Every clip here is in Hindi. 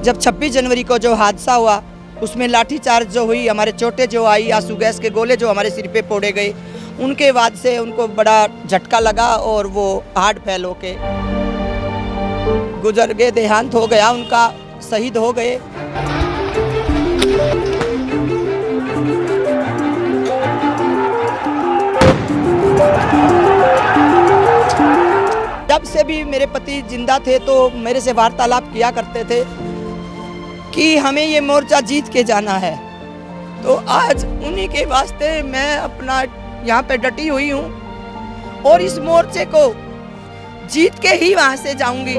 जब 26 जनवरी को जो हादसा हुआ उसमें लाठीचार्ज जो हुई, हमारे चोटें जो आई, आंसू गैस के गोले जो हमारे सिर पे फोड़े गए, उनके बाद से उनको बड़ा झटका लगा और वो हार्ट फेल होके गुजर गए, देहांत हो गया उनका, शहीद हो गए। जब से भी मेरे पति जिंदा थे तो मेरे से वार्तालाप किया करते थे कि हमें ये मोर्चा जीत के जाना है। तो आज उन्हीं के वास्ते मैं अपना यहाँ पे डटी हुई हूँ और इस मोर्चे को जीत के ही वहां से जाऊंगी।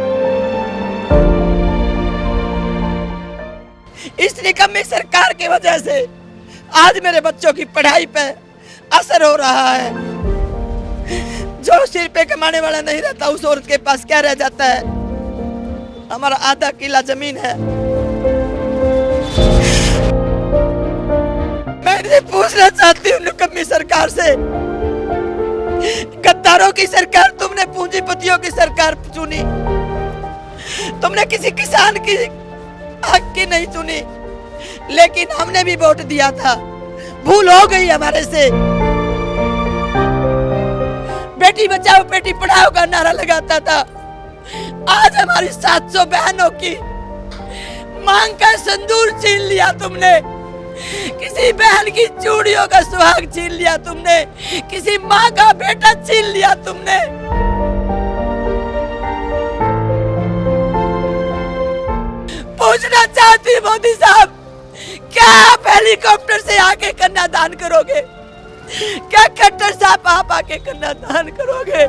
इस निकम्मी सरकार की वजह से आज मेरे बच्चों की पढ़ाई पे असर हो रहा है। जो सिर पे कमाने वाला नहीं रहता उस औरत के पास क्या रह जाता है? हमारा आधा किला जमीन है। मैं पूछना चाहती हूँ निकम्मी सरकार से, गद्दारों की सरकार तुमने, पूंजीपतियों की सरकार चुनी, तुमने किसी किसान की हक की नहीं चुनी, लेकिन हमने भी वोट दिया था, भूल हो गई हमारे से। बेटी बचाओ बेटी पढ़ाओ का नारा लगाता था, आज हमारी 700 बहनों की मांग का संदूर छीन लिया तुमने, किसी बहन की चूड़ियों का सुहाग छीन लिया तुमने, किसी माँ का बेटा छीन लिया तुमने। पूछना चाहती मोदी साहब, क्या आप हेलीकॉप्टर से आके कन्यादान करोगे? क्या खट्टर साहब आप आके कन्यादान करोगे?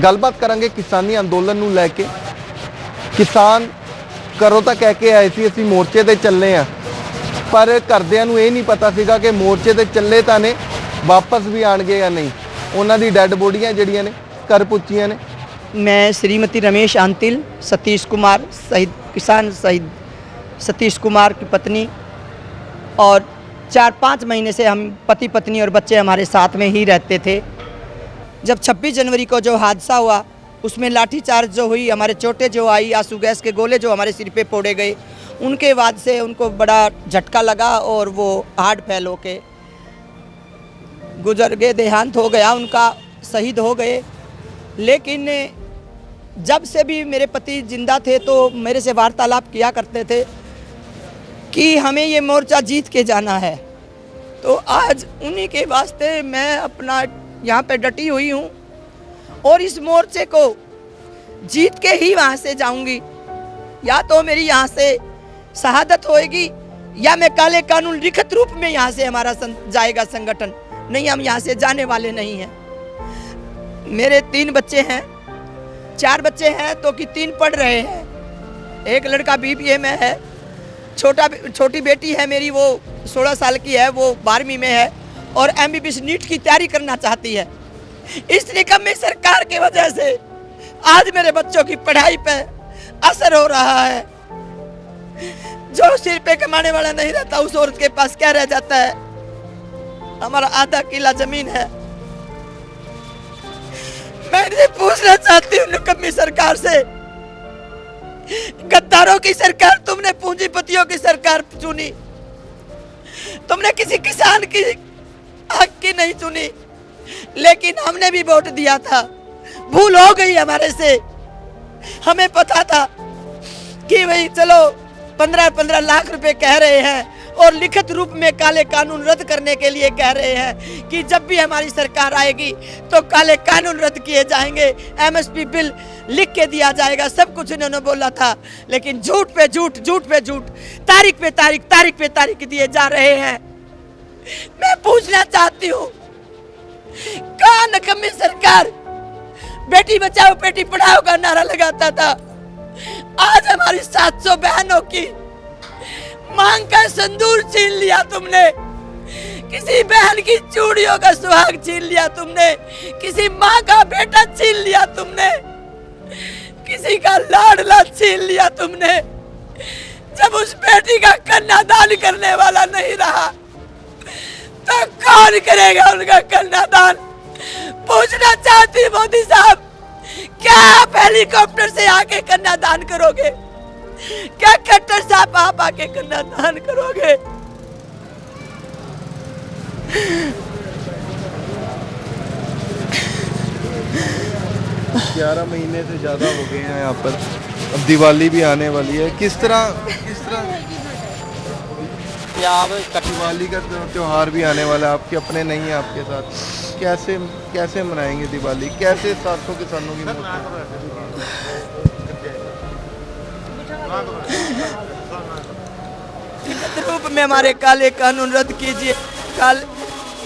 ਗੱਲਬਾਤ ਕਰਾਂਗੇ ਕਿਸਾਨੀ ਅੰਦੋਲਨ ਨੂੰ ਲੈ ਕੇ। ਕਿਸਾਨ ਘਰੋਂ ਤਾਂ ਕਹਿ ਕੇ ਆਏ ਸੀ ਅਸੀਂ ਮੋਰਚੇ ਤੇ ਚੱਲੇ ਆ, ਪਰ ਘਰਦਿਆਂ ਨੂੰ ਇਹ ਨਹੀਂ ਪਤਾ ਸੀਗਾ ਕਿ ਮੋਰਚੇ ਤੇ ਚੱਲੇ ਤਾਂ ਨੇ, ਵਾਪਸ ਵੀ ਆਣਗੇ ਜਾਂ ਨਹੀਂ। ਉਹਨਾਂ ਦੀ ਡੈੱਡ ਬੋਡੀਆਂ ਜਿਹੜੀਆਂ ਨੇ ਘਰ ਪੁੱਜੀਆਂ ਨੇ। मैं श्रीमती रमेश आंतिल, सतीश कुमार शहीद, किसान शहीद सतीश कुमार की पत्नी, और 4-5 महीने से हम पति पत्नी और बच्चे हमारे साथ में ही रहते थे। जब 26 जनवरी को जो हादसा हुआ उसमें लाठीचार्ज जो हुई, हमारे चोटें जो आई, आंसू गैस के गोले जो हमारे सिर पे फोड़े गए, उनके बाद से उनको बड़ा झटका लगा और वो हार्ट फेल होके गुजर गए, देहांत हो गया उनका, शहीद हो गए। लेकिन जब से भी मेरे पति जिंदा थे तो मेरे से वार्तालाप किया करते थे कि हमें ये मोर्चा जीत के जाना है। तो आज उन्हीं के वास्ते मैं अपना यहाँ पे डटी हुई हूँ और इस मोर्चे को जीत के ही वहाँ से जाऊँगी। या तो मेरी यहाँ से शहादत होएगी या मैं काले कानून लिखित रूप में यहाँ से हमारा जाएगा संगठन। नहीं, हम यहाँ से जाने वाले नहीं हैं। मेरे 3 बच्चे हैं, 4 बच्चे हैं तो कि 3 पढ़ रहे हैं। एक लड़का BBA में है, छोटी बेटी है मेरी, वो 16 साल की है, वो 12वीं में है और MBBS नीट की तैयारी करना चाहती है। इस निकम्मी सरकार की वजह से आज मेरे बच्चों की पढ़ाई पे असर हो रहा है। जो सिर पे कमाने वाला नहीं रहता उस औरत के पास क्या रह जाता है? हमारा आधा किला जमीन है। मैं पूछना चाहती हूँ निकम्मी सरकार से, गद्दारों की सरकार तुमने, पूंजीपतियों की सरकार चुनी, तुमने किसी किसान की हक की नहीं चुनी, लेकिन हमने भी वोट दिया था, भूल हो गई हमारे से। हमें पता था कि भाई चलो 15-15 लाख रुपए कह रहे हैं और लिखित रूप में काले कानून रद्द करने के लिए कह रहे हैं कि जब भी हमारी सरकार आएगी तो काले कानून रद्द किए जाएंगे, MSP बिल लिख के दिया जाएगा, सब कुछ इन्होंने बोला था। लेकिन झूठ पे झूठ, झूठ पे झूठ, तारीख पे तारीख, तारीख पे तारीख दिए जा रहे हैं। मैं पूछना चाहती हूँ, कहाँ निकम्मी सरकार बेटी बचाओ बेटी पढ़ाओ का नारा लगाता था, आज हमारी 700 बहनों की मांग का संदूर छीन लिया तुमने, किसी बहन की चूड़ियों का सुहाग छीन लिया तुमने, किसी माँ का बेटा छीन लिया तुमने, किसी का लाडला छीन लिया तुमने। जब उस बेटी का कन्यादान करने वाला नहीं रहा तो कौन करेगा उनका कन्यादान? पूछना चाहती मोदी साहब, क्या आप हेलीकॉप्टर से आके कन्यादान करोगे? क्या खट्टर साहब आप आके कन्यादान करोगे? 11 महीने से ज़्यादा हो गए हैं यहाँ पर। अब दिवाली भी आने वाली है। किस तरह दिवाली का त्यौहार भी आने वाला है, आपके अपने नहीं है आपके साथ, कैसे मनाएंगे दिवाली? कैसे 700 किसानों की रूप में हमारे काले कानून रद्द कीजिए,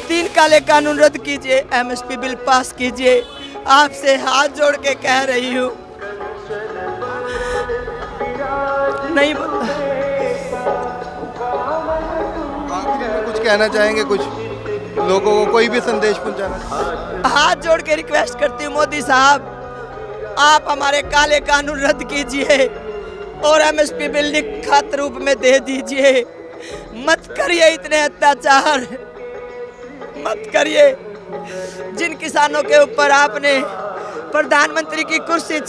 3 काले कानून रद्द कीजिए, एमएसपी बिल पास कीजिए। आपसे हाथ जोड़ के कह रही हूँ, नहीं आखिरी में कुछ कहना चाहेंगे, कुछ लोगों को कोई भी संदेश पहुंचाना? हाथ जोड़ के रिक्वेस्ट करती हूँ मोदी साहब, आप हमारे काले कानून रद्द कीजिए और एमएसपी बिल लिखित रूप में दे दीजिए। मत करिए इतने अत्याचार, मत करिए। जिन किसानों के ऊपर आपने प्रधानमंत्री की कुर्सी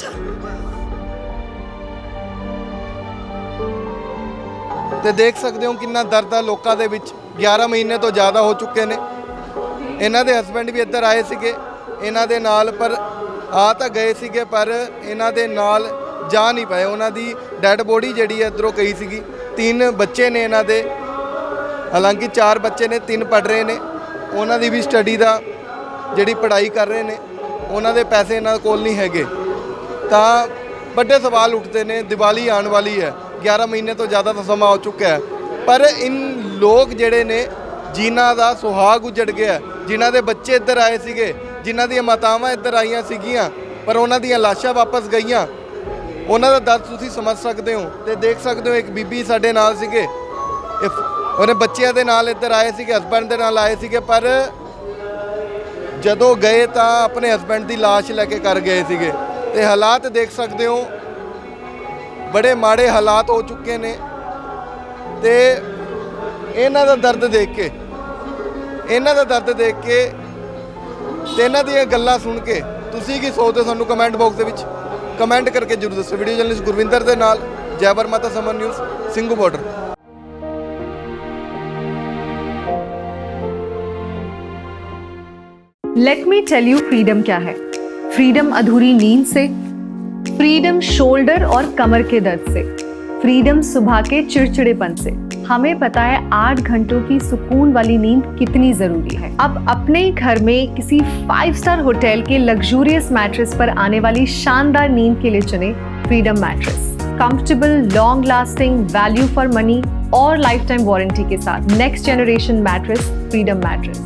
ਤੇ ਦੇਖ ਸਕਦੇ ਹੋ ਕਿੰਨਾ ਦਰਦ ਆ ਲੋਕਾਂ ਦੇ ਵਿੱਚ। 11 ਮਹੀਨੇ ਤੋਂ ਜ਼ਿਆਦਾ ਹੋ ਚੁੱਕੇ ਨੇ। ਇਹਨਾਂ ਦੇ ਹਸਬੰਡ ਵੀ ਇੱਧਰ ਆਏ ਸੀਗੇ ਇਹਨਾਂ ਦੇ ਨਾਲ, ਪਰ ਆ ਤਾਂ ਗਏ ਸੀਗੇ ਪਰ ਇਹਨਾਂ ਦੇ ਨਾਲ ਜਾ ਨਹੀਂ ਪਏ। ਉਹਨਾਂ ਦੀ ਡੈੱਡ ਬੋਡੀ ਜਿਹੜੀ ਹੈ ਇੱਧਰੋਂ ਗਈ ਸੀਗੀ। 3 ਬੱਚੇ ਨੇ ਇਹਨਾਂ ਦੇ, ਹਾਲਾਂਕਿ 4 ਬੱਚੇ ਨੇ, 3 ਪੜ੍ਹ ਰਹੇ ਨੇ। ਉਹਨਾਂ ਦੀ ਵੀ ਸਟੱਡੀ ਦਾ ਜਿਹੜੀ ਪੜ੍ਹਾਈ ਕਰ ਰਹੇ ਨੇ, ਉਹਨਾਂ ਦੇ ਪੈਸੇ ਇਹਨਾਂ ਕੋਲ ਨਹੀਂ ਹੈਗੇ। ਤਾਂ ਵੱਡੇ ਸਵਾਲ ਉੱਠਦੇ ਨੇ। ਦੀਵਾਲੀ ਆਉਣ ਵਾਲੀ ਹੈ, 11 ਮਹੀਨੇ ਤੋਂ ਜ਼ਿਆਦਾ ਤਾਂ ਸਮਾਂ ਹੋ ਚੁੱਕਾ ਹੈ, ਪਰ ਇਨ ਲੋਕ ਜਿਹੜੇ ਨੇ ਜਿਨ੍ਹਾਂ ਦਾ ਸੁਹਾਗ ਉਜੜ ਗਿਆ, ਜਿਨ੍ਹਾਂ ਦੇ ਬੱਚੇ ਇੱਧਰ ਆਏ ਸੀਗੇ, ਜਿਨ੍ਹਾਂ ਦੀਆਂ ਮਾਤਾਵਾਂ ਇੱਧਰ ਆਈਆਂ ਸੀਗੀਆਂ ਪਰ ਉਹਨਾਂ ਦੀਆਂ ਲਾਸ਼ਾਂ ਵਾਪਸ ਗਈਆਂ, ਉਹਨਾਂ ਦਾ ਦਰਦ ਤੁਸੀਂ ਸਮਝ ਸਕਦੇ ਹੋ। ਤੇ ਦੇਖ ਸਕਦੇ ਹੋ ਇੱਕ ਬੀਬੀ ਸਾਡੇ ਨਾਲ ਸੀਗੇ, ਉਹਨੇ ਬੱਚਿਆਂ ਦੇ ਨਾਲ ਇੱਧਰ ਆਏ ਸੀਗੇ, ਹਸਬੈਂਡ ਦੇ ਨਾਲ ਆਏ ਸੀਗੇ, ਪਰ ਜਦੋਂ ਗਏ ਤਾਂ ਆਪਣੇ ਹਸਬੈਂਡ ਦੀ ਲਾਸ਼ ਲੈ ਕੇ ਕਰ ਗਏ ਸੀਗੇ। ਤੇ ਹਾਲਾਤ ਦੇਖ ਸਕਦੇ ਹੋ, ਬੜੇ ਮਾੜੇ ਹਾਲਾਤ ਹੋ ਚੁੱਕੇ ਨੇ। ਤੇ ਇਹਨਾਂ ਦਾ ਦਰਦ ਦੇਖ ਕੇ ਤੇ ਇਹਨਾਂ ਦੀਆਂ ਗੱਲਾਂ ਸੁਣ ਕੇ ਤੁਸੀਂ ਕੀ ਸੋਚਦੇ ਹੋ? ਸਾਨੂੰ ਕਮੈਂਟ ਬਾਕਸ ਦੇ ਵਿੱਚ ਕਮੈਂਟ ਕਰਕੇ ਜ਼ਰੂਰ ਦੱਸੋ। ਵੀਡੀਓ ਜਰਨਲਿਸਟ ਗੁਰਵਿੰਦਰ ਦੇ ਨਾਲ ਜੈ ਵਰਮਾਤਾ ਸਮਨ news, Singhu border. Let me tell you freedom क्या है। फ्रीडम अधूरी नींद से, फ्रीडम शोल्डर और कमर के दर्द से, फ्रीडम सुबह के चिड़चिड़ेपन से। हमें पता है 8 घंटों की सुकून वाली नींद कितनी जरूरी है। अब अपने ही घर में किसी 5 स्टार होटल के लग्जूरियस मैट्रेस पर आने वाली शानदार नींद के लिए चुने freedom mattress. Comfortable, long lasting, value for money और लाइफ टाइम वारंटी के साथ next generation mattress freedom mattress.